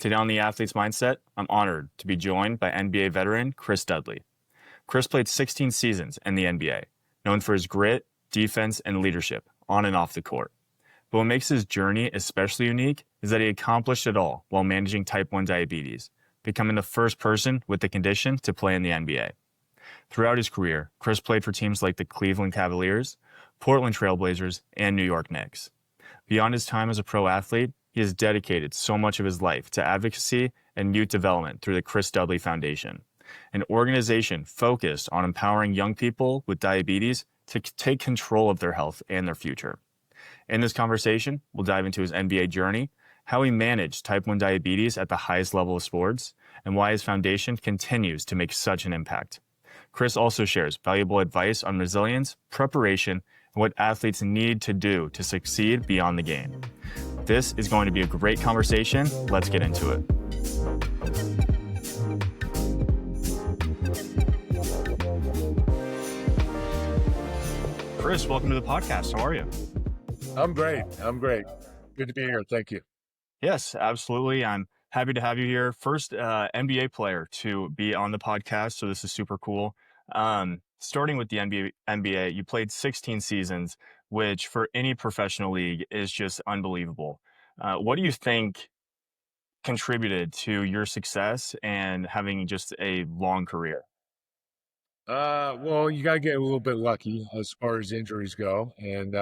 Today on the Athlete's Mindset, I'm honored to be joined by NBA veteran Chris Dudley. Chris played 16 seasons in the NBA, known for his grit, defense, and leadership on and off the court. But what makes his journey especially unique is that he accomplished it all while managing type 1 diabetes, becoming the first person with the condition to play in the NBA. Throughout his career, Chris played for teams like the Cleveland Cavaliers, Portland Trail Blazers, and New York Knicks. Beyond his time as a pro athlete, he has dedicated so much of his life to advocacy and youth development through the Chris Dudley Foundation, an organization focused on empowering young people with diabetes to take control of their health and their future. In this conversation, we'll dive into his NBA journey, how he managed type 1 diabetes at the highest level of sports, and why his foundation continues to make such an impact. Chris also shares valuable advice on resilience, preparation, and what athletes need to do to succeed beyond the game. This is going to be a great conversation. Let's get into it. Chris, welcome to the podcast. How are you? I'm great. Good to be here. Thank you. Yes, absolutely. I'm happy to have you here. First NBA player to be on the podcast, so this is super cool. Starting with the NBA, you played 16 seasons, which for any professional league is just unbelievable. What do you think contributed to your success and having just a long career? Well, you got to get a little bit lucky as far as injuries go, and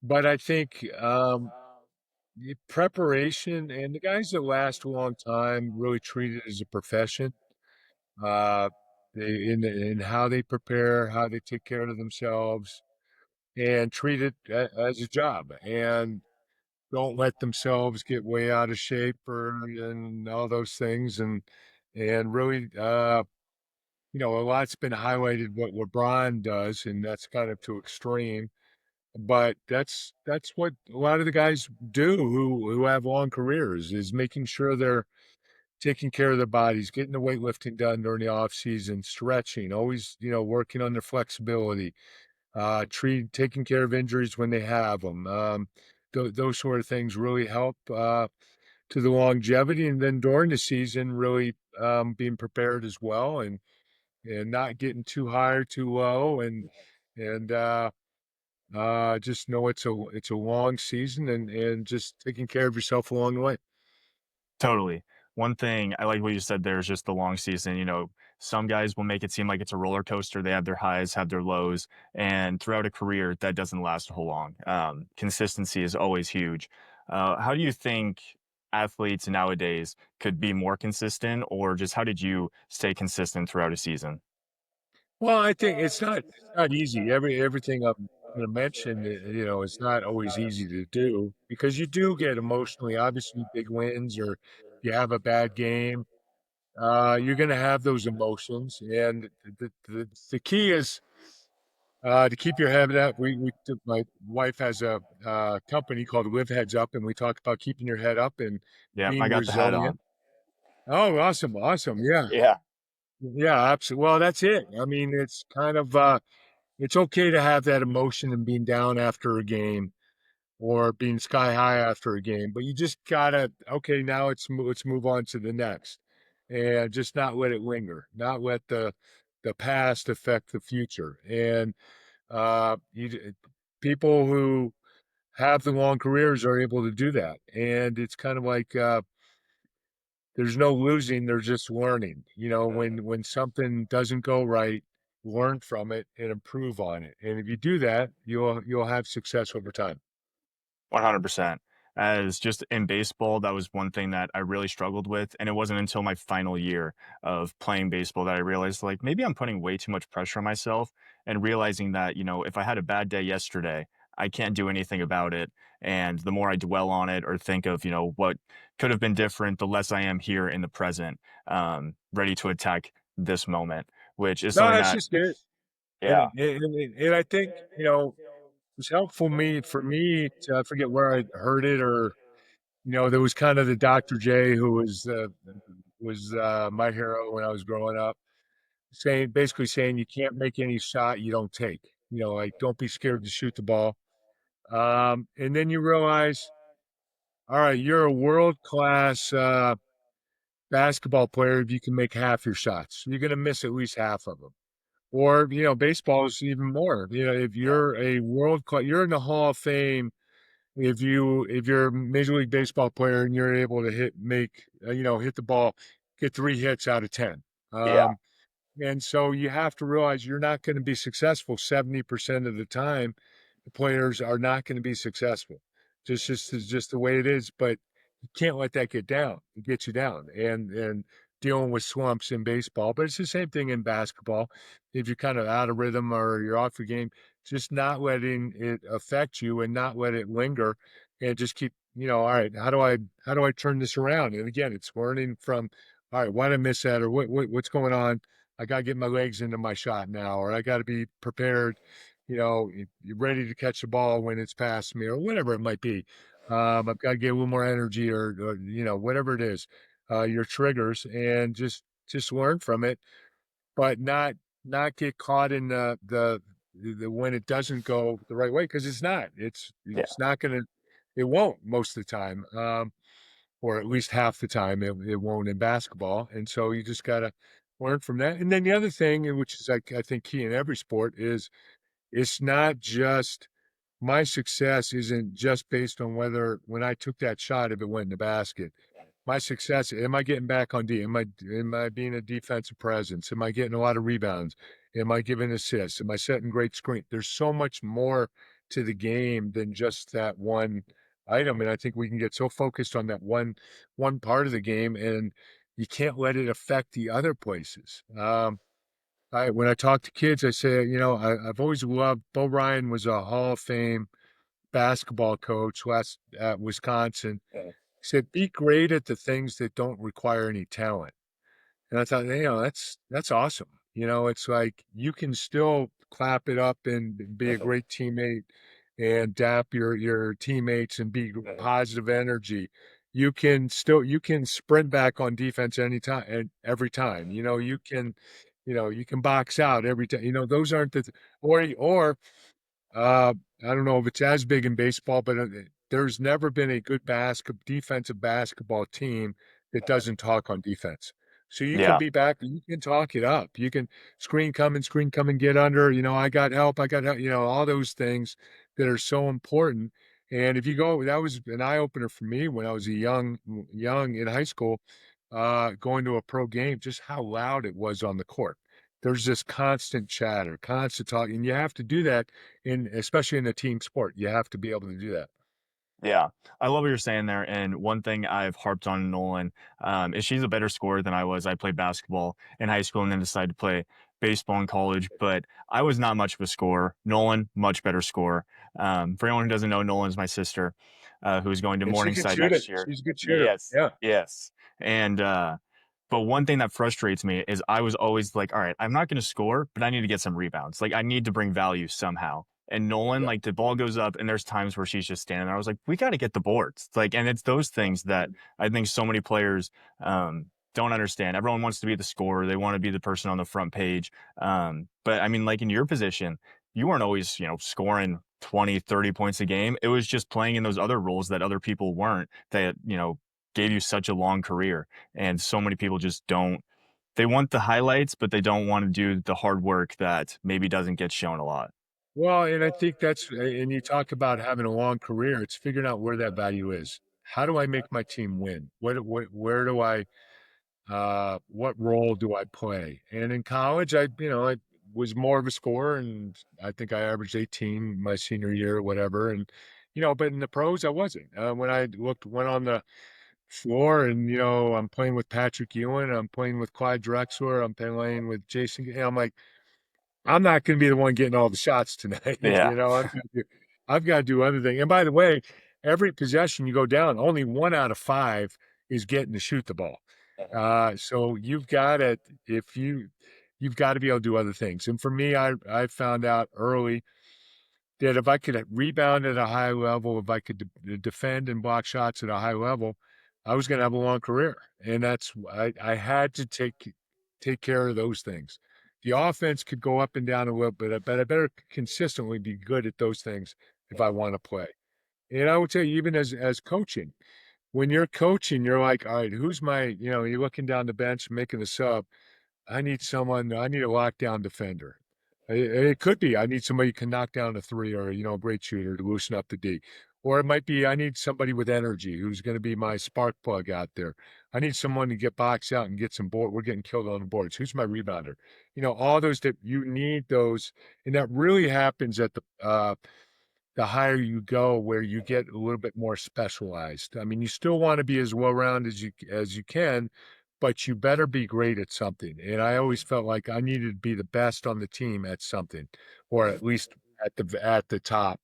but I think the preparation and the guys that last a long time really treat it as a profession. Uh, in how they prepare, how they take care of themselves, and treat it as a job, and don't let themselves get way out of shape and all those things, and really. A lot's been highlighted what LeBron does, and that's kind of too extreme. But that's what a lot of the guys do who have long careers is making sure they're taking care of their bodies, getting the weightlifting done during the off season, stretching, always working on their flexibility, taking care of injuries when they have them. Those sort of things really help to the longevity, and then during the season, really being prepared as well and not getting too high or too low and just know it's a long season and just taking care of yourself along the way. Totally. One thing I like what you said there is just the long season. Some guys will make it seem like it's a roller coaster. They have their highs, have their lows, and throughout a career, that doesn't last a whole long. Consistency is always huge. How do you think athletes nowadays could be more consistent, or just how did you stay consistent throughout a season? Well, I think it's not easy. Everything I'm going to mention, it's not always easy to do because you do get emotionally, obviously, big wins or you have a bad game. You're going to have those emotions, and the key is to keep your head up. My wife has a company called Live Heads Up, and we talk about keeping your head up and Yeah, I being got the hat resilient. on. Oh, awesome, awesome, yeah, Yeah. yeah, absolutely. Well, that's it. I mean, it's kind of it's okay to have that emotion and being down after a game or being sky high after a game, but you just gotta okay. Now let's move on to the next, and just not let it linger, not let the past affect the future, and people who have the long careers are able to do that. And it's kind of like there's no losing, there's just learning. When something doesn't go right, learn from it and improve on it. And if you do that, you'll have success over time. 100%. As just in baseball, that was one thing that I really struggled with. And it wasn't until my final year of playing baseball that I realized, like, maybe I'm putting way too much pressure on myself and realizing that, if I had a bad day yesterday, I can't do anything about it. And the more I dwell on it or think of, what could have been different, the less I am here in the present, ready to attack this moment, which is No, something that's that, just it. yeah, And I think, it's helpful for me to, I forget where I heard it or, there was kind of the Dr. J who was my hero when I was growing up, basically saying you can't make any shot you don't take. Like don't be scared to shoot the ball. And then you realize all right, you're a world-class basketball player if you can make half your shots. You're going to miss at least half of them. Or, baseball is even more. If Yeah. you're a world class, you're in the Hall of Fame. If you're a Major League Baseball player and you're able to hit the ball, get 3 hits out of 10. Yeah. And so you have to realize you're not going to be successful 70% of the time. The players are not going to be successful. Just the way it is. But you can't let that get you down. And dealing with slumps in baseball, but it's the same thing in basketball. If you're kind of out of rhythm or you're off your game, just not letting it affect you and not let it linger, and just keep, all right, how do I turn this around? And again, it's learning from, all right, why did I miss that, or what's going on? I got to get my legs into my shot now, or I got to be prepared, you're ready to catch the ball when it's past me, or whatever it might be. I've got to get a little more energy, or whatever it is, your triggers, and just learn from it, but not get caught in the when it doesn't go the right way, because Yeah. it's not gonna, it won't most of the time. Or at least half the time it won't in basketball. And so you just got to learn from that. And then the other thing, and which is I think key in every sport, is it's not just, my success isn't just based on whether when I took that shot, if it went in the basket. My success, am I getting back on D? Am I being a defensive presence? Am I getting a lot of rebounds? Am I giving assists? Am I setting great screen? There's so much more to the game than just that one item. And I think we can get so focused on that one part of the game, and you can't let it affect the other places. When I talk to kids, I say, I've always loved, Bo Ryan was a Hall of Fame basketball coach last at Wisconsin. Yeah. He said, be great at the things that don't require any talent. And I thought, that's awesome. It's like you can still clap it up and be a Mhm. great teammate and dap your teammates and be Mhm. positive energy. You can sprint back on defense anytime and every time. You can box out every time. Those aren't or I don't know if it's as big in baseball, but there's never been a good defensive basketball team that doesn't talk on defense. So you can Yeah. be back, you can talk it up. You can screen come and get under, I got help, all those things that are so important. And if you go, that was an eye opener for me when I was a young in high school, going to a pro game, just how loud it was on the court. There's this constant chatter, constant talk, and you have to do that especially in a team sport. You have to be able to do that. Yeah, I love what you're saying there. And one thing I've harped on Nolan is she's a better scorer than I was. I played basketball in high school and then decided to play baseball in college, but I was not much of a scorer. Nolan, much better scorer. For anyone who doesn't know, Nolan's my sister, who is going to And she can Morningside shoot it. next year. She's a good shooter. Yes, Yeah. yes. And but one thing that frustrates me is I was always like, all right, I'm not going to score, but I need to get some rebounds. Like I need to bring value somehow. And Nolan, Yeah. like the ball goes up, and there's times where she's just standing there. I was like, we got to get the boards. Like, and it's those things that I think so many players don't understand. Everyone wants to be the scorer, they want to be the person on the front page. But I mean, like in your position, you weren't always, scoring 20, 30 points a game. It was just playing in those other roles that other people weren't, that, gave you such a long career. And so many people just don't. They want the highlights, but they don't want to do the hard work that maybe doesn't get shown a lot. Well, and I think and you talk about having a long career, it's figuring out where that value is. How do I make my team win? Where do what role do I play? And in college, I was more of a scorer, and I think I averaged 18 my senior year or whatever. And, but in the pros, I wasn't. When I went on the floor, and, I'm playing with Patrick Ewing, I'm playing with Clyde Drexler, I'm playing with Jason. I'm like, I'm not going to be the one getting all the shots tonight. Yeah. I've got to do other things. And by the way, every possession you go down, only 1 out of 5 is getting to shoot the ball. So you've got to be able to do other things. And for me, I found out early that if I could rebound at a high level, if I could defend and block shots at a high level, I was going to have a long career. And I had to take care of those things. The offense could go up and down a little bit, but I better consistently be good at those things if I want to play. And I would say even as coaching, when you're coaching, you're like, all right, who's my, you're looking down the bench, making the sub. I need someone, I need a lockdown defender. It could be I need somebody who can knock down a three or, a great shooter to loosen up the D. Or it might be I need somebody with energy who's going to be my spark plug out there. I need someone to get box out and get some board. We're getting killed on the boards. Who's my rebounder? All those that you need those. And that really happens at the higher you go, where you get a little bit more specialized. I mean, you still want to be as well-rounded as you can, but you better be great at something. And I always felt like I needed to be the best on the team at something, or at least at the top,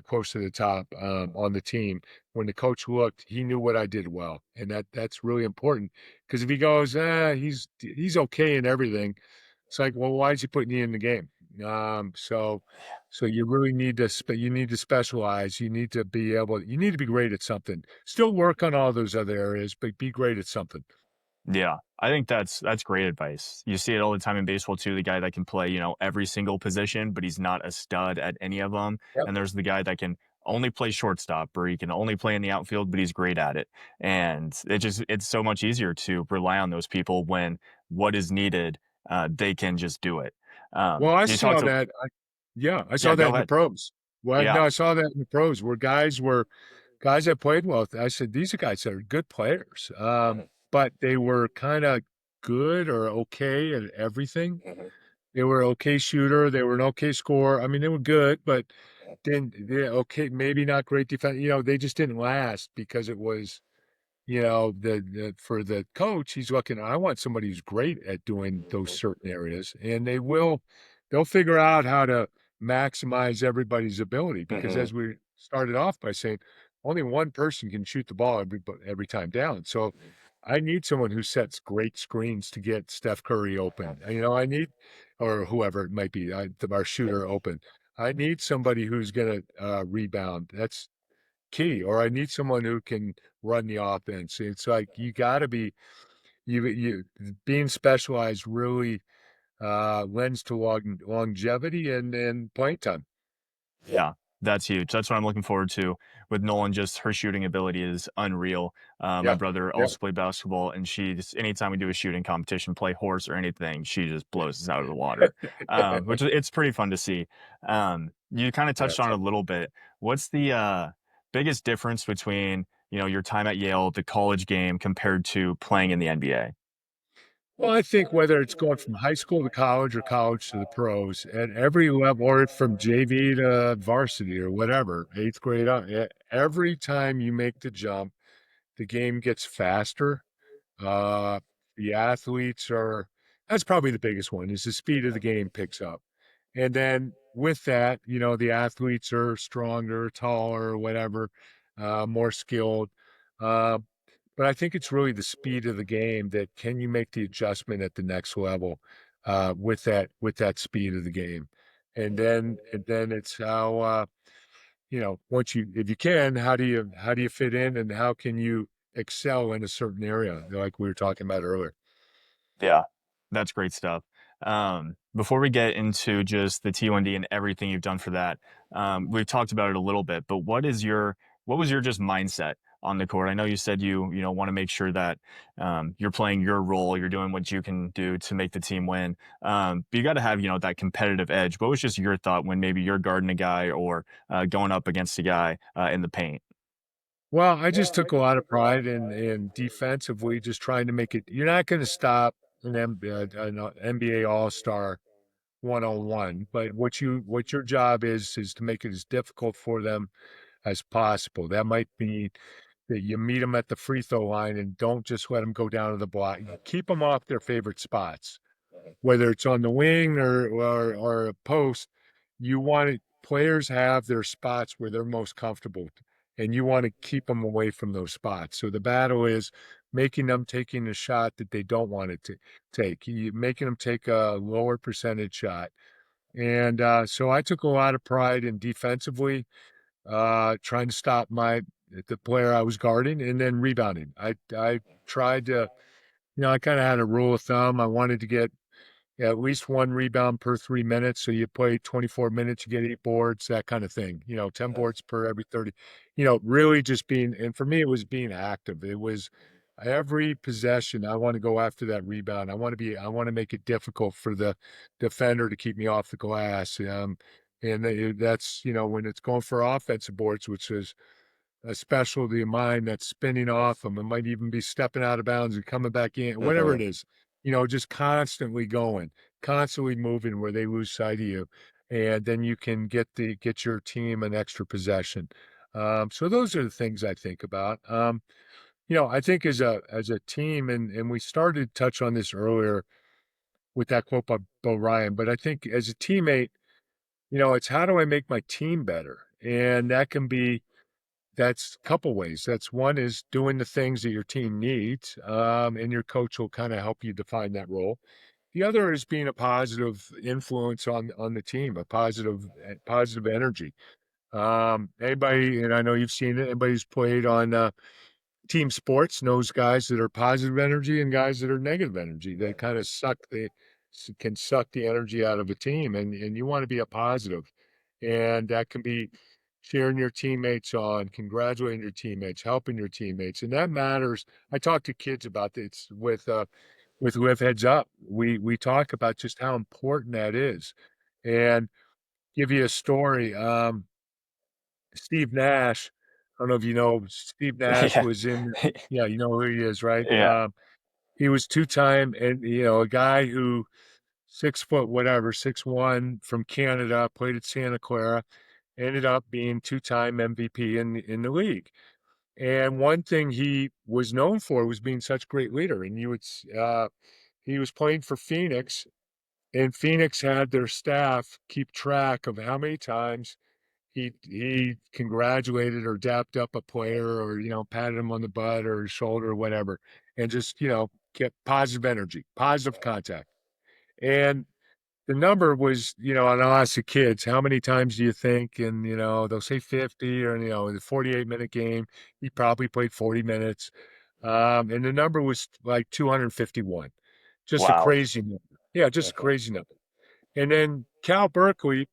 close to the top on the team. When the coach looked, he knew what I did well, and that's really important. Because if he goes, he's okay in everything, it's like, well, why is he putting you in the game? So you really need to you need to specialize. You need to be great at something. Still work on all those other areas, but be great at something. Yeah, I think that's great advice. You see it all the time in baseball too, the guy that can play, every single position, but he's not a stud at any of them. Yep. And there's the guy that can only play shortstop or he can only play in the outfield, but he's great at it. And it's so much easier to rely on those people when what is needed, they can just do it. Well, I You talked saw to that. Yeah, I Yeah, saw that go in the ahead. pros. Well, no, Yeah. I saw that in the pros where guys that played well. I said these are guys that are good players, but they were kind of good or okay at everything. They were an okay shooter. They were an okay scorer. I mean, they were good, but then okay, maybe not great defense. They just didn't last because it was the for the coach, he's looking, I want somebody who's great at doing those certain areas, and they'll figure out how to maximize everybody's ability because as we started off by saying, only one person can shoot the ball every time down. So I need someone who sets great screens to get Steph Curry open. I need, or whoever it might be, our shooter open. I need somebody who's going to rebound. That's key, or I need someone who can run the offense. It's like you got to be you being specialized really lends to longevity and playing time. Yeah, that's huge. That's what I'm looking forward to with Nolan. Just her shooting ability is unreal. My Yeah, brother yeah. also played basketball, and she just anytime we do a shooting competition, play horse or anything, she just blows us out of the water. It's pretty fun to see. You kind of Yeah, touched on it a little bit. What's the biggest difference between your time at Yale, the college game, compared to playing in the NBA? well, I think whether it's going from high school to college or college to the pros at every level, or from JV to varsity or whatever, eighth grade on, every time you make the jump, the game gets faster. Uh, the athletes are, that's probably the biggest one, is the speed of the game picks up. And then with that, the athletes are stronger, taller, whatever, more skilled. Uh, but I think it's really the speed of the game that can you make the adjustment at the next level with that speed of the game. And then it's how once you if you can, how do you fit in and how can you excel in a certain area like we were talking about earlier. Yeah, that's great stuff. Before we get into just the T1D and everything you've done for that, we've talked about it a little bit, but what was your just mindset on the court? I know you said you want to make sure that you're playing your role, you're doing what you can do to make the team win. But you got to have that competitive edge. What was just your thought when maybe you're guarding a guy or going up against a guy in the paint? Well, I just took a lot of pride in defensively just trying to make it. You're not going to stop an NBA All-Star one-on-one, but what your job is to make it as difficult for them as possible. That might be that you meet them at the free throw line and don't just let them go down to the block. You keep them off their favorite spots, whether it's on the wing or a post. You want it, players have their spots where they're most comfortable, and you want to keep them away from those spots. So the battle is making them taking a shot that they don't want it to take, making them take a lower percentage shot. And so I took a lot of pride in defensively trying to stop the player I was guarding and then rebounding. I tried to, I kind of had a rule of thumb. I wanted to get at least one rebound per 3 minutes. So you play 24 minutes, you get 8 boards, that kind of thing. 10 boards per every 30. Really just being, and for me, it was being active. It was every possession. I want to go after that rebound. I want to make it difficult for the defender to keep me off the glass. And that's, when it's going for offensive boards, which is a specialty of mine, that's spinning off them. It might even be stepping out of bounds and coming back in, whatever Mhm. it is, just constantly going, constantly moving where they lose sight of you. And then you can get your team an extra possession. So those are the things I think about. I think as a team, and we started to touch on this earlier with that quote by Bo Ryan, but I think as a teammate, it's how do I make my team better? And that's a couple ways. That's one is doing the things that your team needs, and your coach will kind of help you define that role. The other is being a positive influence on the team, a positive energy. Anybody, and I know you've seen it. Anybody who's played on team sports knows guys that are positive energy and guys that are negative energy. They kind of can suck the energy out of a team, and you want to be a positive, and that can be cheering your teammates on, congratulating your teammates, helping your teammates, and that matters. I talk to kids about this with Live Heads Up. We talk about just how important that is, and give you a story. Steve Nash. I don't know if you know, Steve Nash Yeah. was in, yeah, you know who he is, right? Yeah. He was two-time, and a guy who 6 foot whatever, 6'1", from Canada, played at Santa Clara, ended up being two-time MVP in the league. And one thing he was known for was being such a great leader. And he was playing for Phoenix, and Phoenix had their staff keep track of how many times he congratulated or dapped up a player, or patted him on the butt or his shoulder or whatever, and just get positive energy, positive contact. And the number was, and I'll ask the kids, how many times do you think? And they'll say 50, or in the 48-minute game he probably played 40 minutes. And the number was like 251. Just a Wow. crazy number. Yeah, just a Mhm. crazy number. And then Cal Berkeley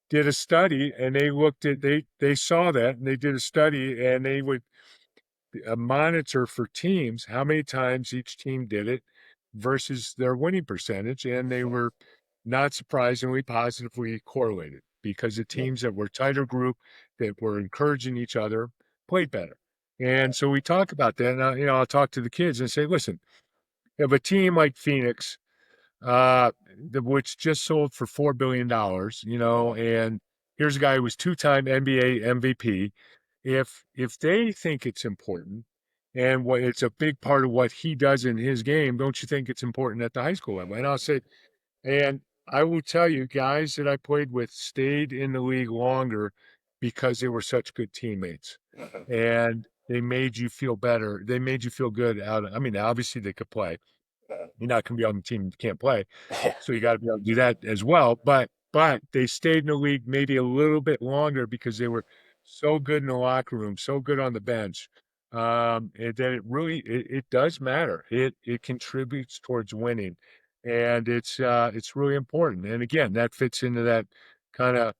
did a study, and they saw that, and they did a study, and they would monitor for teams how many times each team did it versus their winning percentage, and they were not surprisingly positively correlated, because the Yeah. teams that were tighter group, that were encouraging each other, played better. And so we talk about that, and I'll talk to the kids and say, listen, if a team like Phoenix, uh, which just sold for $4 billion, and here's a guy who was two-time NBA MVP. If they think it's important, and what it's a big part of what he does in his game, don't you think it's important at the high school level? And I'll say, and I will tell you, guys that I played with stayed in the league longer because they were such good teammates, Mhm. and they made you feel better. They made you feel good I mean, obviously they could play. You're not going to be on the team that can't play, Yeah. so you got to be able to do that as well. But they stayed in the league maybe a little bit longer because they were so good in the locker room, so good on the bench. And that it does matter. It contributes towards winning, and it's really important. And again, that fits into that kind of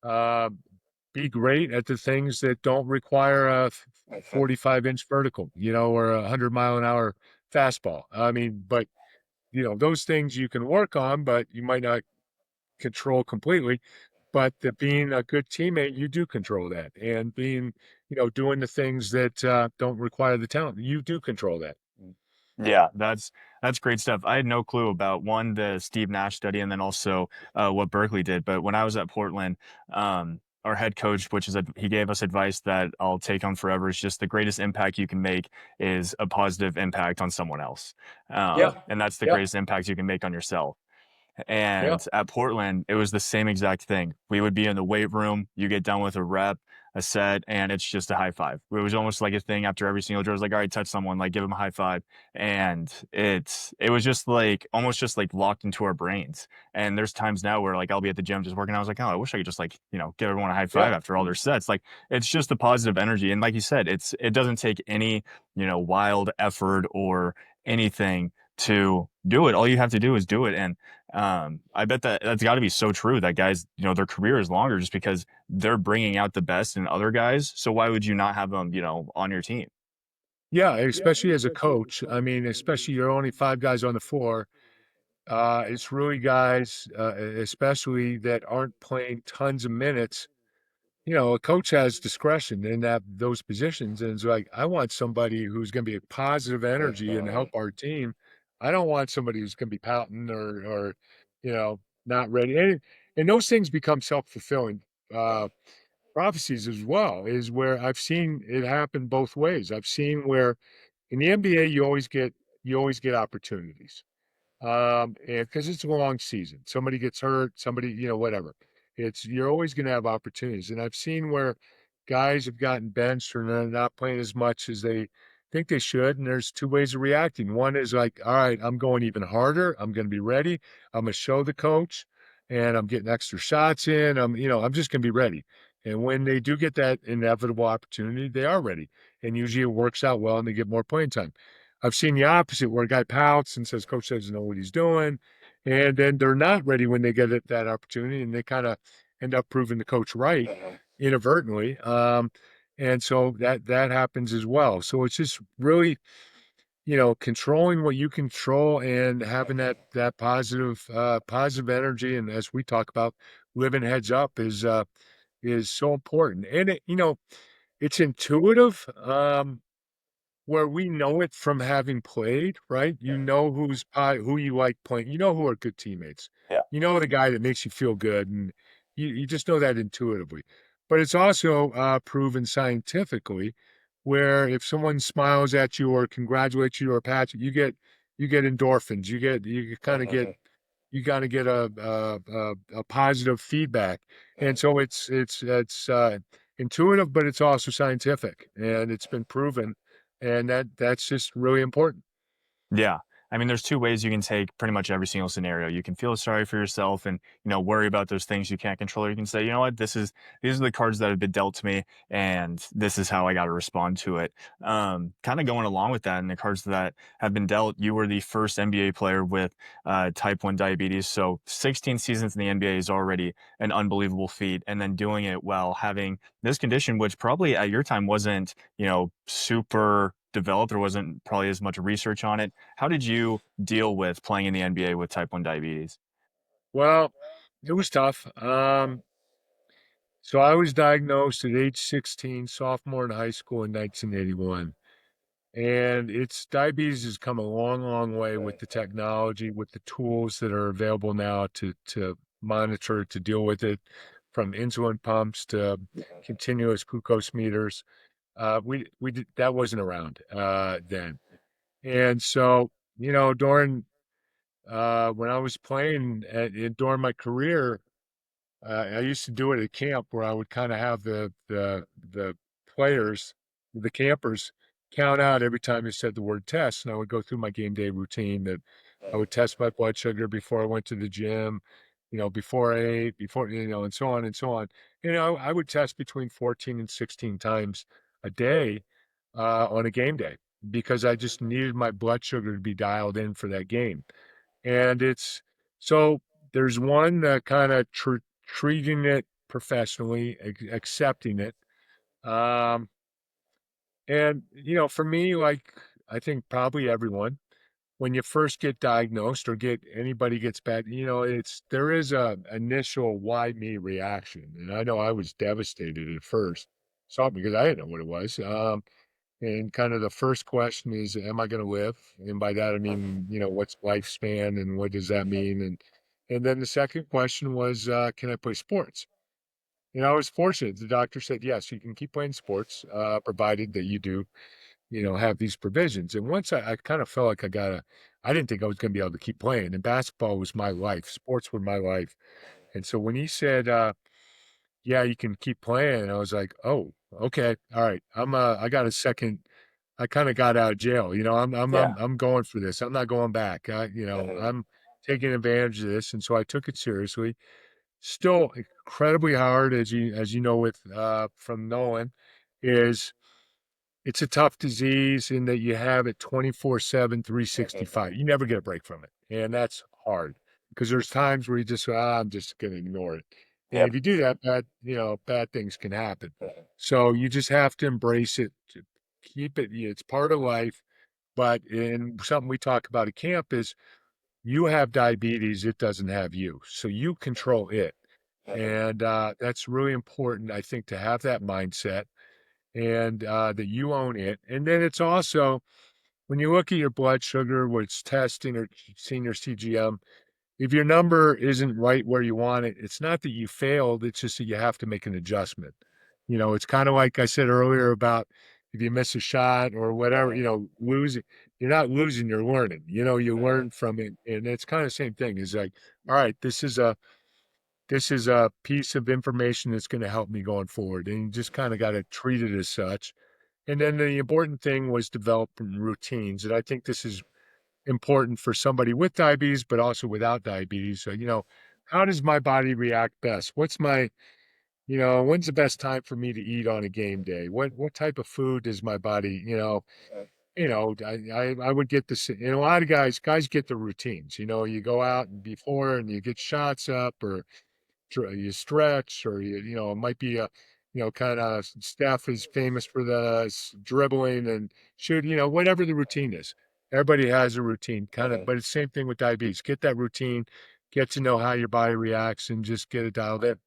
uh, be great at the things that don't require a Mhm. 45-inch vertical, or 100-mile-an-hour fastball. I mean, but those things you can work on, but you might not control completely. But being a good teammate, you do control that. And being, doing the things that don't require the talent, you do control that. Yeah, that's great stuff. I had no clue about one, the Steve Nash study, and then also what Berkeley did. But when I was at Portland, our head coach, he gave us advice that I'll take on forever. Is just the greatest impact you can make is a positive impact on someone else, Yeah. and that's the Yeah. greatest impact you can make on yourself. Yeah. And at Portland, it was the same exact thing. We would be in the weight room, you get done with a rep, a set, and it's just a high five. It was almost like a thing after every single drill. It was like, all right, touch someone, like give them a high five. And it was just like almost just like locked into our brains. And there's times now where like I'll be at the gym just working. I was like, oh, I wish I could just like, give everyone a high Yeah. five after all their sets. Like it's just the positive energy. And like you said, it doesn't take any, wild effort or anything to do it. All you have to do is do it. And I bet that that's got to be so true that guys, their career is longer just because they're bringing out the best in other guys. So why would you not have them, on your team? Yeah, especially as a coach. I mean, especially you're only 5 guys on the floor. It's really guys, especially that aren't playing tons of minutes. A coach has discretion in those positions, and it's like, I want somebody who's going to be a positive energy and help our team. I don't want somebody who's going to be pouting or you know, not ready. And those things become self-fulfilling prophecies as well. Is where I've seen it happen both ways. I've seen where in the NBA you always get opportunities. And because it's a long season, somebody gets hurt, somebody, whatever. You're always going to have opportunities. And I've seen where guys have gotten benched or they're not playing as much as they think they should. And there's two ways of reacting. One is like, all right, I'm going even harder. I'm going to be ready. I'm going to show the coach and I'm getting extra shots in. I'm just going to be ready. And when they do get that inevitable opportunity, they are ready. And usually it works out well and they get more playing time. I've seen the opposite where a guy pouts and says, Coach doesn't know what he's doing. And then they're not ready when they get that opportunity and they kind of end up proving the coach right inadvertently. And so that happens as well. So it's just really, controlling what you control and having that positive energy. And as we talk about, living heads up is so important. And it's intuitive. Where we know it from having played, right? You know who you like playing. You know who are good teammates. Yeah. You know the guy that makes you feel good, and you just know that intuitively. But it's also proven scientifically, where if someone smiles at you or congratulates you or pats you get endorphins. You kind of get you got to get a positive feedback, and so it's intuitive, but it's also scientific, and it's been proven, and that's just really important. Yeah. I mean, there's two ways you can take pretty much every single scenario. You can feel sorry for yourself and, worry about those things you can't control. Or you can say, you know what, these are the cards that have been dealt to me and this is how I got to respond to it. Kind of going along with that and the cards that have been dealt, you were the first NBA player with type 1 diabetes. So 16 seasons in the NBA is already an unbelievable feat. And then doing it while having this condition, which probably at your time wasn't, super developed. There wasn't probably as much research on it. How did you deal with playing in the NBA with type 1 diabetes? Well, it was tough. So I was diagnosed at age 16, sophomore in high school in 1981. And it's diabetes has come a long, long way with the technology, with the tools that are available now to monitor, to deal with it, from insulin pumps to continuous glucose meters. That wasn't around then. And so, during when I was playing during my career, I used to do it at camp where I would kind of have the players, the campers, count out every time you said the word test, and I would go through my game day routine that I would test my blood sugar before I went to the gym, before I ate, before and so on and so on. I would test between 14 and 16 times a day on a game day because I just needed my blood sugar to be dialed in for that game. And it's so there's one kind of treating it professionally, accepting it. Um, and, for me, like I think probably everyone, when you first get diagnosed or anybody gets bad, there is a initial why me reaction. And I know I was devastated at first, saw because I didn't know what it was. And kind of the first question is, am I going to live? And by that, I mean, what's lifespan and what does that mean? And then the second question was, can I play sports? I was fortunate. The doctor said, yes, you can keep playing sports, provided that you do, have these provisions. And once I kind of felt like I didn't think I was going to be able to keep playing. And basketball was my life. Sports were my life. And so when he said, yeah, you can keep playing, I was like, oh, okay. All right. I got a second. I kind of got out of jail. Yeah. I'm going for this. I'm not going back. Mhm. I'm taking advantage of this, and so I took it seriously. Still incredibly hard, as you know with from Nolan, is it's a tough disease in that you have it 24/7, 365. You never get a break from it. And that's hard because there's times where you just, I'm just going to ignore it. And Yep. if you do that, bad things can happen. So you just have to embrace it, to keep it. It's part of life. But in something we talk about at camp is you have diabetes, it doesn't have you. So you control it. And that's really important, I think, to have that mindset and that you own it. And then it's also when you look at your blood sugar, whether it's testing or seeing your CGM, if your number isn't right where you want it, it's not that you failed, it's just that you have to make an adjustment. It's kind of like I said earlier about if you miss a shot or whatever, losing, you're not losing, you're learning. You learn from it. And it's kind of the same thing. It's like, all right, this is a piece of information that's going to help me going forward. And you just kind of got to treat it as such. And then the important thing was developing routines. And I think this is important for somebody with diabetes, but also without diabetes. So, how does my body react best? When's the best time for me to eat on a game day? What type of food does my body, I would get this, a lot of guys get the routines. You go out and before and you get shots up or you stretch or it might be a kind of Steph is famous for the dribbling and shoot, whatever the routine is. Everybody has a routine kind of, but it's the same thing with diabetes. Get that routine, get to know how your body reacts and just get it dialed in.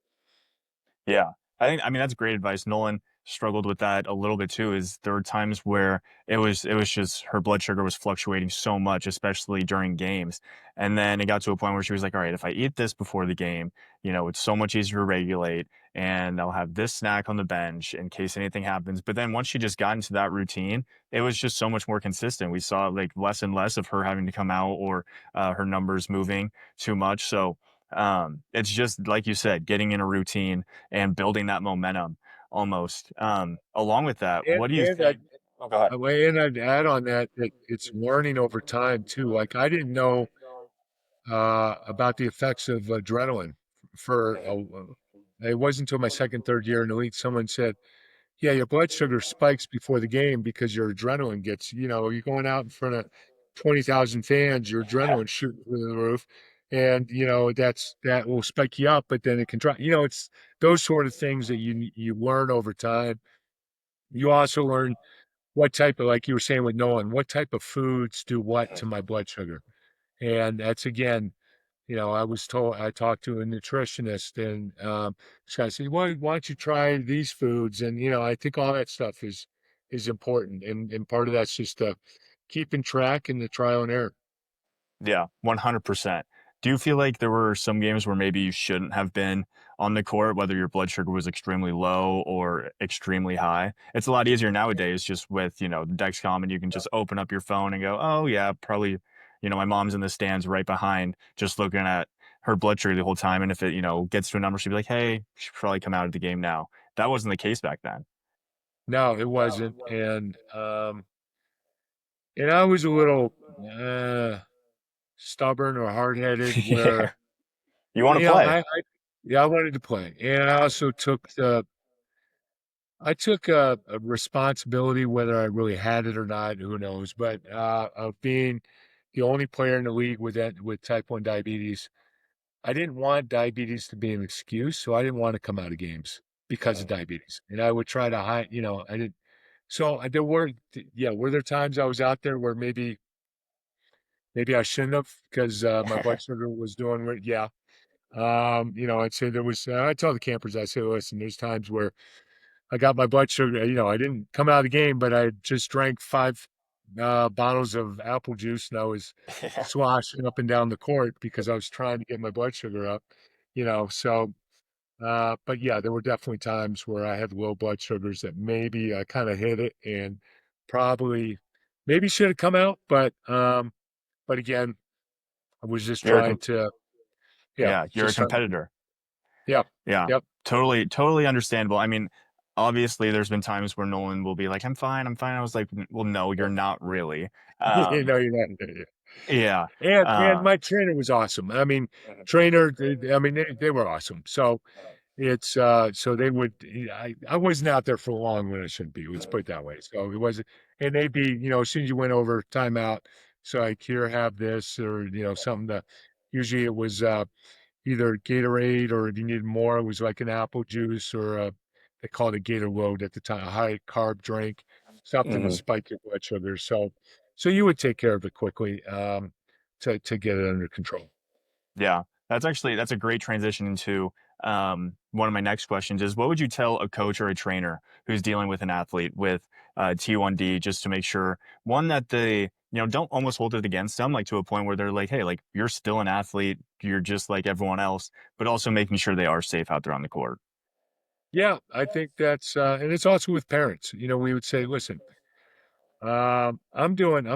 Yeah. I mean, that's great advice. Nolan struggled with that a little bit too, is there were times where it was just her blood sugar was fluctuating so much, especially during games. And then it got to a point where she was like, all right, if I eat this before the game, it's so much easier to regulate and I'll have this snack on the bench in case anything happens. But then once she just got into that routine, it was just so much more consistent. We saw like less and less of her having to come out or her numbers moving too much. So it's just like you said, getting in a routine and building that momentum almost. Along with that, And what do you and think? Oh, go ahead. I'd add on that it's learning over time too. Like I didn't know about the effects of adrenaline for it wasn't until my second, third year in the league. Someone said, yeah, your blood sugar spikes before the game because your adrenaline gets, you're going out in front of 20,000 fans, your adrenaline shooting through the roof. And, that will spike you up, but then it can drop. It's those sort of things that you learn over time. You also learn what type of, like you were saying with Nolan, what type of foods do what to my blood sugar. And that's again, I talked to a nutritionist and this guy said, well, why don't you try these foods? And, I think all that stuff is important. And part of that's just keeping track and the trial and error. Yeah, 100%. Do you feel like there were some games where maybe you shouldn't have been on the court, whether your blood sugar was extremely low or extremely high? It's a lot easier nowadays just with, the Dexcom and you can just open up your phone and go, oh, yeah, probably, my mom's in the stands right behind, just looking at her blood sugar the whole time. And if it, gets to a number, she'd be like, hey, you should probably come out of the game now. That wasn't the case back then. No, it wasn't. And I was a little stubborn or hard headed Yeah. where, You want to play. yeah, I wanted to play. And I also I took a responsibility, whether I really had it or not, who knows, but of being the only player in the league with type 1 diabetes. I didn't want diabetes to be an excuse, so I didn't want to come out of games because of diabetes. And I would try to hide, I didn't. So there were, yeah, were there times I was out there where maybe I shouldn't have because my blood sugar was doing, yeah. I'd say there was, I tell the campers, I say, listen, there's times where I got my blood sugar. I didn't come out of the game, but I just drank 5 bottles of apple juice, and I was sloshing up and down the court because I was trying to get my blood sugar up. So. But yeah, there were definitely times where I had low blood sugars that maybe I kind of hit it and probably maybe should have come out, but again, I was just You're a, trying to, yeah, yeah, you're a just trying, competitor. yeah, Yeah, yep. totally, totally understandable. I mean, obviously, there's been times where Nolan will be like, "I'm fine, I'm fine." I was like, "Well, no, you're not really." Um, You're not. yeah, And uh, my trainer was awesome. I mean, I mean, they were awesome. So, it's so they would I wasn't out there for long when I shouldn't be. Let's put it that way. So it wasn't, and they'd be, as soon as you went over timeout, so like here, have this, or something to. Usually it was either Gatorade, or if you needed more, it was like an apple juice, or they called it Gator Load at the time, a high carb drink, something to Hmm. spike your blood sugar. So you would take care of it quickly, to get it under control. Yeah, that's a great transition into one of my next questions is what would you tell a coach or a trainer who's dealing with an athlete with T1D just to make sure one that they don't almost hold it against them like to a point where they're like, hey, like you're still an athlete, you're just like everyone else, but also making sure they are safe out there on the court. Yeah, I think that's, and it's also with parents. We would say, listen, I'm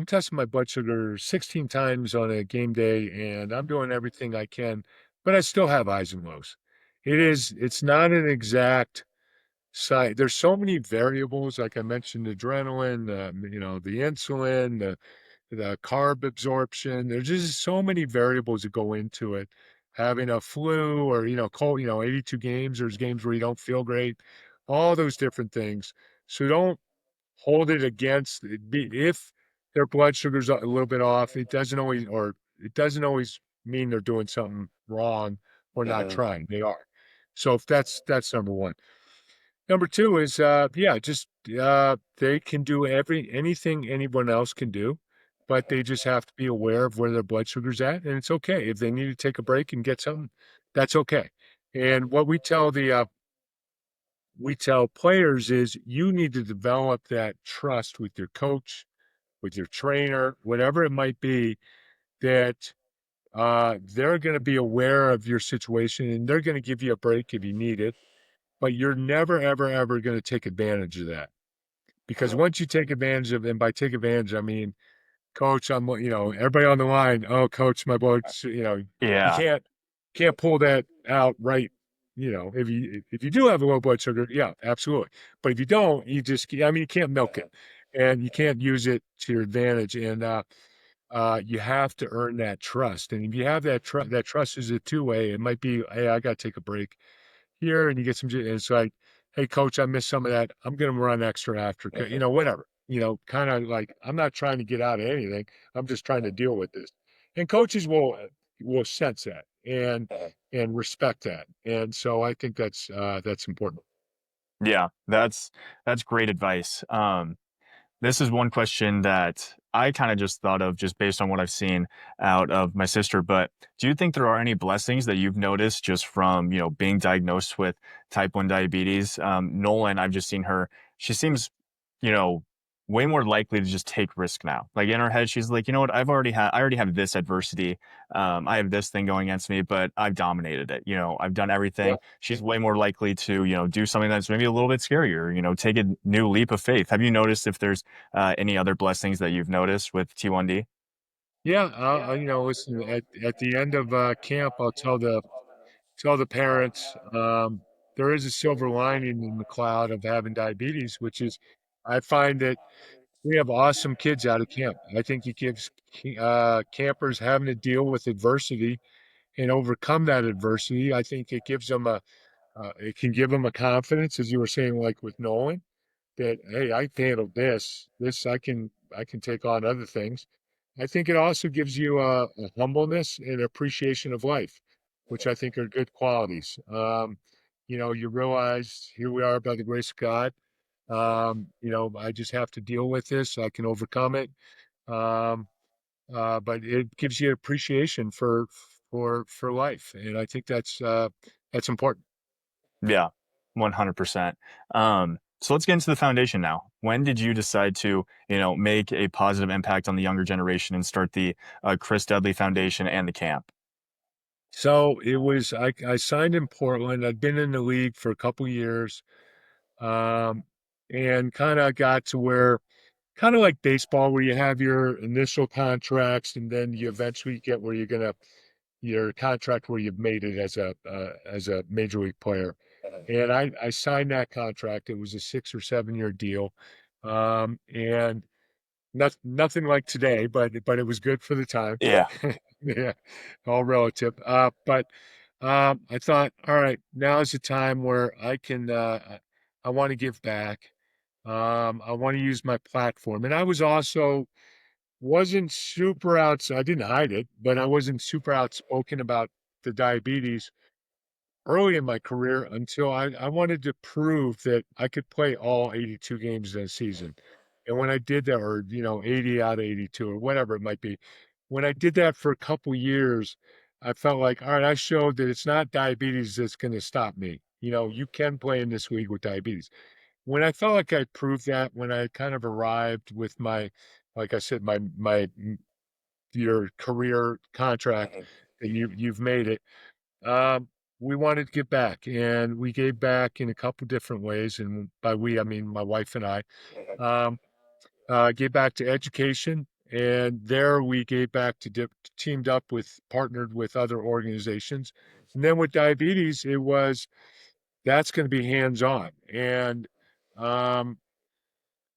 testing my blood sugar 16 times on a game day, and I'm doing everything I can, but I still have highs and lows. It's not an exact science. There's so many variables, like I mentioned, adrenaline, the insulin, the carb absorption. There's just so many variables that go into it. Having a flu, or, cold, 82 games, there's games where you don't feel great, all those different things. So don't hold it against if their blood sugar's a little bit off. It doesn't always mean they're doing something wrong or not Hmm. trying. They are. So if that's number one. Number two is, yeah, just they can do anything anyone else can do, but they just have to be aware of where their blood sugar's at, and it's okay if they need to take a break and get something. That's okay. And what we tell players is you need to develop that trust with your coach, with your trainer, whatever it might be, that they're going to be aware of your situation, and they're going to give you a break if you need it. But you're never, ever, ever going to take advantage of that, because once you take advantage of, and by take advantage, I mean, coach, everybody on the line. Oh, coach, my blood's, you Yeah. can't pull that out right. If you do have a low blood sugar, yeah, absolutely. But if you don't, you can't milk it, and you can't use it to your advantage. And you have to earn that trust. And if you have that trust is a two-way. It might be, hey, I got to take a break here, and you get some. And it's like, hey, coach, I missed some of that. I'm going to run extra after, whatever. Kind of like, I'm not trying to get out of anything. I'm just trying to deal with this. And coaches will sense that and respect that. And so I think that's important. Yeah, that's great advice. This is one question that I kind of just thought of just based on what I've seen out of my sister. But do you think there are any blessings that you've noticed just from, being diagnosed with type 1 diabetes? Nolan, I've just seen her. She seems, you know, way more likely to just take risk now. Like in her head, she's like, you know what? I already have this adversity. I have this thing going against me, but I've dominated it. I've done Yeah. everything. She's way more likely to, do something that's maybe a little bit scarier, take a new leap of faith. Have you noticed if there's any other blessings that you've noticed with T1D? Yeah. Listen, at the end of camp, I'll tell the parents, there is a silver lining in the cloud of having diabetes, which is I find that we have awesome kids out of camp. I think it gives campers having to deal with adversity and overcome that adversity. I think it can give them a confidence, as you were saying, like with Nolan, that, hey, I handled this. I can take on other things. I think it also gives you a humbleness and appreciation of life, which I think are good qualities. You realize, here we are by the grace of God. I just have to deal with this. I can overcome it. Um, but it gives you appreciation for life, and I think that's important. Yeah, 100%. So let's get into the foundation now. When did you decide to, make a positive impact on the younger generation and start the Chris Dudley Foundation and the camp? So it was I signed in Portland. I'd been in the league for a couple years, um, and kind of got to where, kind of like baseball, where you have your initial contracts, and then you eventually get where you're gonna your contract where you've made it as a major league player. And I signed that contract. It was a 6 or 7 year deal, and nothing like today, but it was good for the time. Yeah. Yeah, all relative. But I thought, all right, now is the time where I want to give back. I want to use my platform. And I was also wasn't super outside. I didn't hide it, but I wasn't super outspoken about the diabetes early in my career until I wanted to prove that I could play all 82 games in a season. And when I did that, or 80 out of 82, or whatever it might be, when I did that for a couple years, I felt like, all right, I showed that it's not diabetes that's going to stop me. You can play in this league with diabetes. When I felt like I proved that, when I kind of arrived with my, like I said, your career contract, Mhm. that you've made it. Um, we wanted to give back, and we gave back in a couple different ways. And by we, I mean my wife and I. Mhm. Um, gave back to education, and there we gave back to teamed up with, partnered with other organizations. And then with diabetes, it was that's going to be hands on. And um,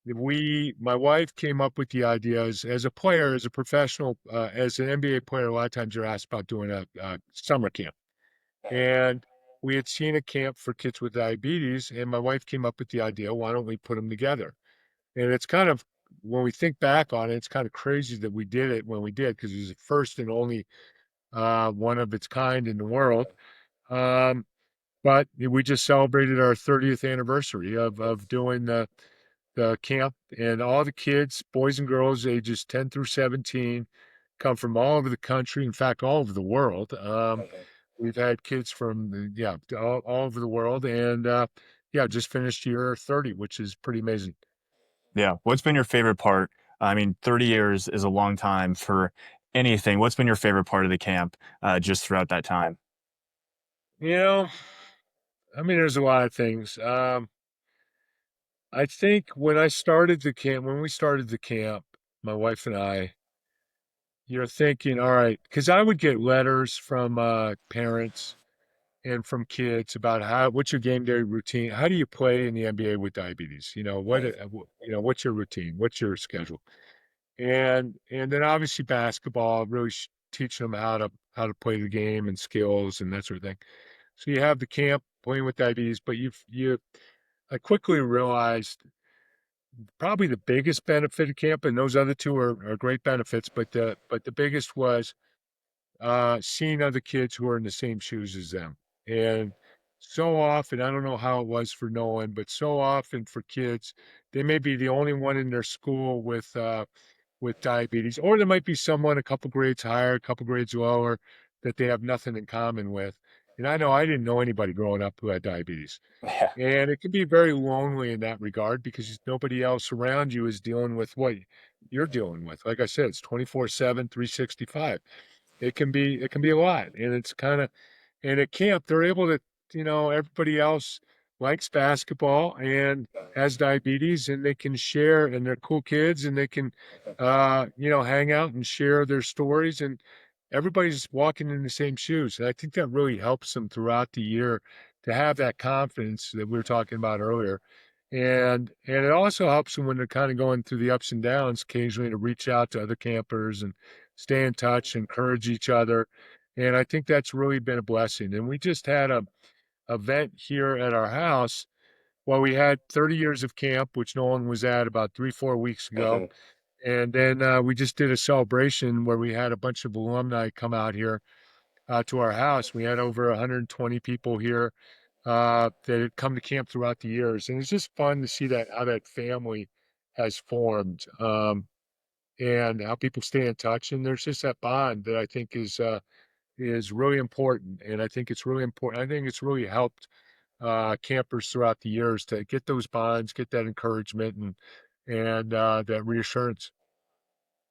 my wife came up with the idea as a player, as a professional, as an NBA player. A lot of times you're asked about doing a summer camp, and we had seen a camp for kids with diabetes, and my wife came up with the idea, why don't we put them together? And it's kind of, when we think back on it, it's kind of crazy that we did it when we did, because it was the first and only one of its kind in the world. Um, but we just celebrated our 30th anniversary of doing the camp, and all the kids, boys and girls, ages 10 through 17, come from all over the country. In fact, all over the world. Mhm. We've had kids from, yeah, all over the world. And yeah, just finished year 30, which is pretty amazing. Yeah. What's been your favorite part? I mean, 30 years is a long time for anything. What's been your favorite part of the camp just throughout that time? You know, I mean, there's a lot of things. I think when we started the camp, my wife and I, you're thinking, all right, because I would get letters from parents and from kids about what's your game day routine? How do you play in the NBA with diabetes? Mhm. What's your routine? What's your schedule? And then obviously basketball, really teaching them how to play the game and skills and that sort of thing. So you have the camp playing with diabetes, but I quickly realized probably the biggest benefit of camp, and those other two are great benefits, but the biggest was seeing other kids who are in the same shoes as them. And so often, I don't know how it was for Nolan, but so often for kids, they may be the only one in their school with diabetes, or there might be someone a couple grades higher, a couple grades lower, that they have nothing in common with. And I know I didn't know anybody growing up who had diabetes. Yeah. And it can be very lonely in that regard because nobody else around you is dealing with what you're dealing with. Like I said, it's 24/7, 365. It can be a lot. And it's kind of, and at camp, they're able to, everybody else likes basketball and has diabetes, and they can share, and they're cool kids, and they can, hang out and share their stories, and everybody's walking in the same shoes. And I think that really helps them throughout the year to have that confidence that we were talking about earlier. And it also helps them when they're kind of going through the ups and downs occasionally, to reach out to other campers and stay in touch, encourage each other. And I think that's really been a blessing. And we just had a event here at our house. Well, we had 30 years of camp, which Nolan was at about 3, 4 weeks ago. Mhm. And then we just did a celebration where we had a bunch of alumni come out here to our house. We had over 120 people here that had come to camp throughout the years. And it's just fun to see how that family has formed, and how people stay in touch. And there's just that bond that I think is really important. And I think it's really important. I think it's really helped campers throughout the years to get those bonds, get that encouragement, and that reassurance.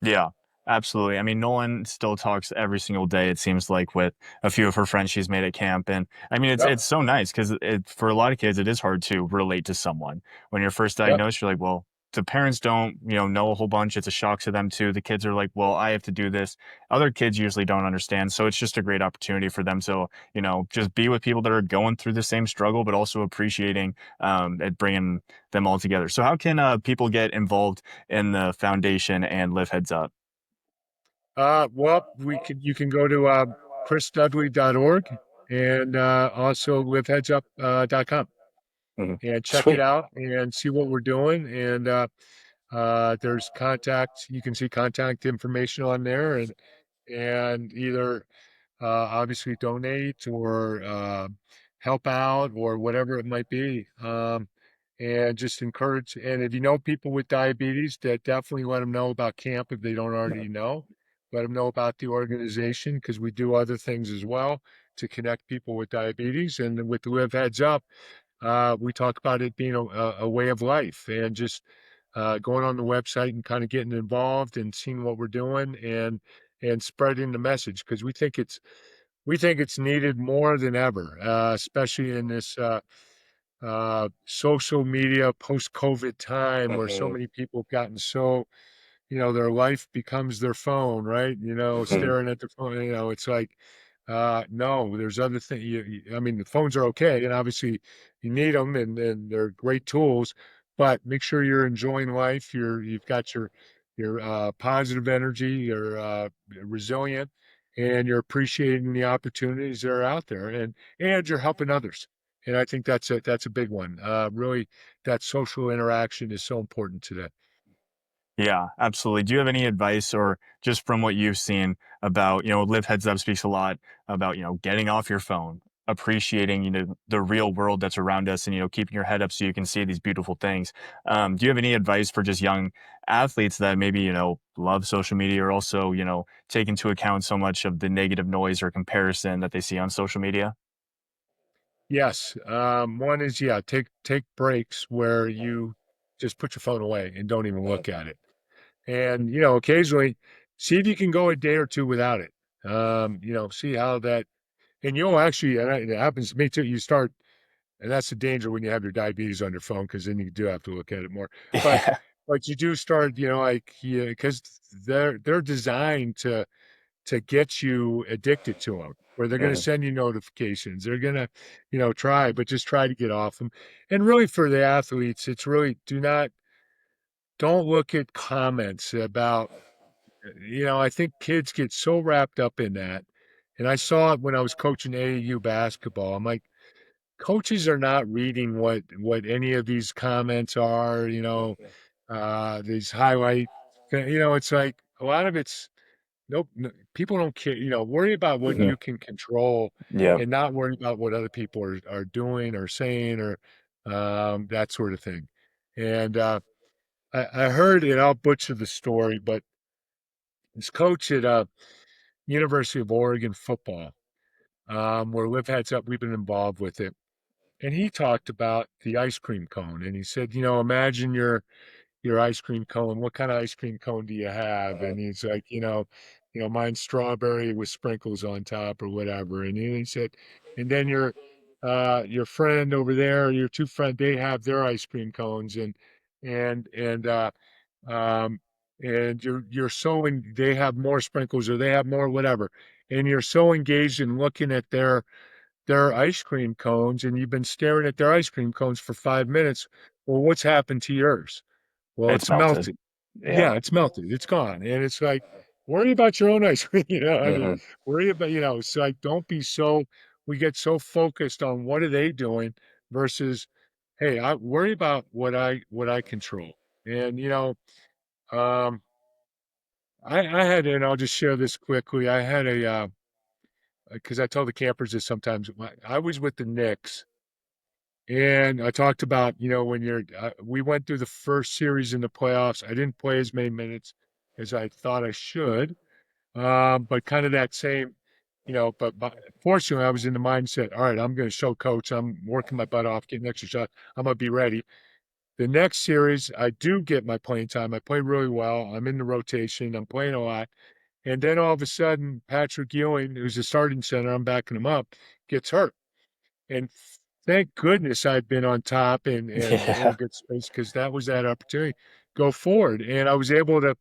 Yeah, absolutely. I mean, Nolan still talks every single day, it seems like, with a few of her friends she's made at camp. And I mean, it's Yep. it's so nice because for a lot of kids, it is hard to relate to someone. When you're first Yep. diagnosed, you're like, well, the parents don't, know a whole bunch. It's a shock to them too. The kids are like, well, I have to do this. Other kids usually don't understand. So it's just a great opportunity for them to, just be with people that are going through the same struggle, but also appreciating and bringing them all together. So how can people get involved in the foundation and live heads up? Well, you can go to chrisdudley.org, and also liveheadsup.com. Mhm. And check it Sweet. out and see what we're doing. And there's contact. You can see contact information on there, and either obviously donate or help out or whatever it might be. And just encourage. And if you know people with diabetes, that definitely let them know about camp if they don't already know. Let them know about the organization because we do other things as well to connect people with diabetes. And with the Live Heads Up, we talk about it being a way of life and just going on the website and kind of getting involved and seeing what we're doing and spreading the message because we think it's needed more than ever, especially in this social media post-COVID time where so Mhm. many people have gotten so their life becomes their phone, right? Mhm. Staring at the phone, it's like, no, there's other things. I mean, the phones are okay, and obviously you need them, and they're great tools, but make sure you're enjoying life. You've got your positive energy, you're resilient, and you're appreciating the opportunities that are out there, and you're helping others. And I think that's a big one. Really, that social interaction is so important today. Yeah, absolutely. Do you have any advice or just from what you've seen about, Live Heads Up speaks a lot about, getting off your phone, appreciating, the real world that's around us and, keeping your head up so you can see these beautiful things. Do you have any advice for just young athletes that maybe, love social media or also, take into account so much of the negative noise or comparison that they see on social media? Yes. One is, yeah, take breaks where you just put your phone away and don't even look at it. And, occasionally see if you can go a day or two without it. See how that, and you'll actually, it happens to me too. You start, and that's the danger when you have your diabetes on your phone, because then you do have to look at it more. But, Yeah. but you do start, like, yeah, because they're designed to get you addicted to them, where they're going to Mhm. send you notifications. They're going to, try, but just try to get off them. And really for the athletes, it's really don't look at comments about, I think kids get so wrapped up in that. And I saw it when I was coaching AAU basketball. I'm like, coaches are not reading what any of these comments are, these highlight, it's like a lot of it's nope, people don't care. Worry about what Mhm. you can control Yeah. and not worry about what other people are doing or saying or that sort of thing. And I heard, and I'll butcher the story, but this coach at University of Oregon football, where Live Heads Up, we've been involved with it. And he talked about the ice cream cone. And he said, imagine your ice cream cone. What kind of ice cream cone do you have? And he's like, mine's strawberry with sprinkles on top or whatever. And he said, and then your friend over there, your two friend, they have their ice cream cones and and uh um and you're so they have more sprinkles or they have more whatever. And you're so engaged in looking at their ice cream cones and you've been staring at their ice cream cones for 5 minutes. Well, what's happened to yours? Well, It's it's melted. melted. Yeah. Yeah, it's melted. It's gone. And it's like, worry about your own ice cream. I mean, Mhm. worry about, it's like, don't be so, we get so focused on what are they doing versus, hey, I worry about what I control. And, um, I had, and I'll just share this quickly. I had because I tell the campers this sometimes. I was with the Knicks and I talked about, when we went through the first series in the playoffs. I didn't play as many minutes as I thought I should, but kind of that same, but fortunately, I was in the mindset, all right, I'm going to show coach, I'm working my butt off, getting extra shot. I'm going to be ready. The next series, I do get my playing time. I play really well. I'm in the rotation. I'm playing a lot. And then all of a sudden, Patrick Ewing, who's the starting center, I'm backing him up, gets hurt. And thank goodness I've been on top and in a Yeah. good space because that was that opportunity go forward. And I was able to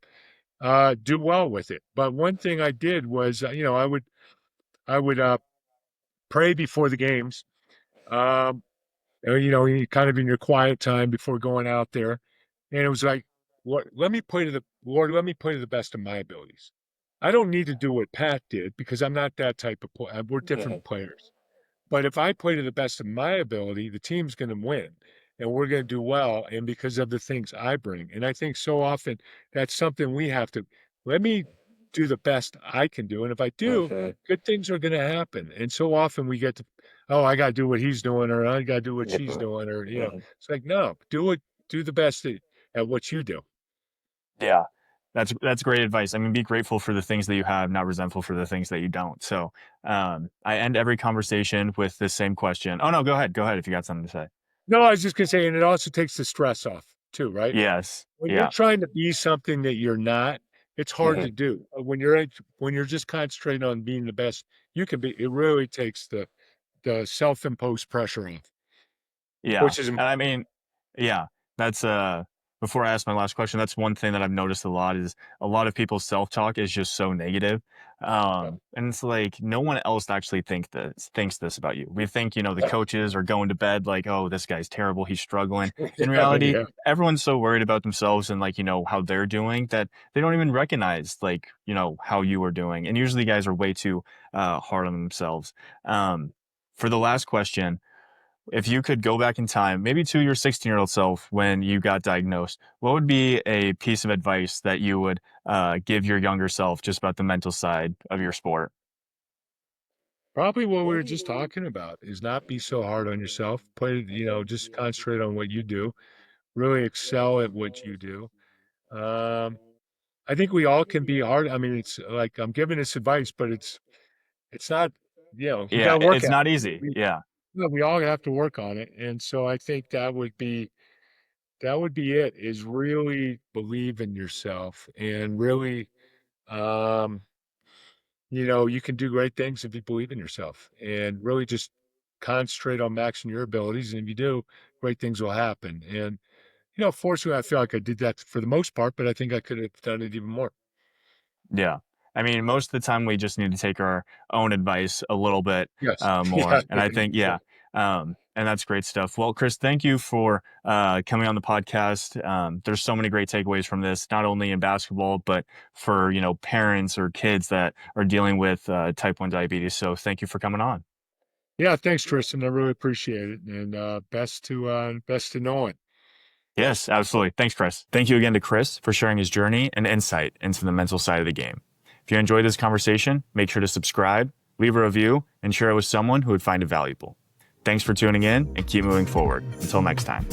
do well with it. But one thing I did was, I would pray before the games. Um, kind of in your quiet time before going out there, and it was like, let me play to the Lord. Let me play to the best of my abilities. I don't need to do what Pat did because I'm not that type of player. We're different Mhm. players. But if I play to the best of my ability, the team's going to win and we're going to do well. And because of the things I bring. And I think so often that's something we have to let me do the best I can do. And if I do, good things are going to happen. And so often we get to, oh, I got to do what he's doing, or I got to do what she's doing, or, it's like, no, do the best at what you do. Yeah. That's great advice. I mean, be grateful for the things that you have, not resentful for the things that you don't. So, I end every conversation with the same question. Oh no, go ahead. Go ahead if you got something to say. No, I was just going to say, and it also takes the stress off too, right? Yes. When you're Yeah. trying to be something that you're not, it's hard to do. When you're just concentrating on being the best you can be, it really takes the self-imposed pressure off, Yeah. which is And I mean, yeah, that's before I ask my last question, that's one thing that I've noticed a lot is a lot of people's self-talk is just so negative. And it's like no one else actually thinks this about you. We think, the coaches are going to bed like, oh, this guy's terrible, he's struggling. In yeah, reality, yeah, everyone's so worried about themselves and like, how they're doing that they don't even recognize like, how you are doing. And usually guys are way too hard on themselves. For the last question, if you could go back in time, maybe to your 16-year-old self when you got diagnosed, what would be a piece of advice that you would give your younger self just about the mental side of your sport? probably what we were just talking about is not be so hard on yourself. Just concentrate on what you do. Really excel at what you do. Um, I think we all can be hard. I mean, it's like I'm giving this advice, but it's not. You got Yeah, to work it's at not it. easy. Yeah, We all have to work on it, and so I think that would be it. Is really believe in yourself and really, um, you can do great things if you believe in yourself and really just concentrate on maxing your abilities. And if you do, great things will happen. And fortunately, I feel like I did that for the most part, but I think I could have done it even more. yeah. I mean, most of the time we just need to take our own advice a little bit Yes, yeah, more. And I think, yeah, and that's great stuff. Well, Chris, thank you for coming on the podcast. There's so many great takeaways from this, not only in basketball, but for, parents or kids that are dealing with type 1 diabetes. So thank you for coming on. yeah. Thanks, Tristan. I really appreciate it, and best to know it. Yes, absolutely. Thanks, Chris. Thank you again to Chris for sharing his journey and insight into the mental side of the game. If you enjoyed this conversation, make sure to subscribe, leave a review, and share it with someone who would find it valuable. Thanks for tuning in and keep moving forward. Until next time.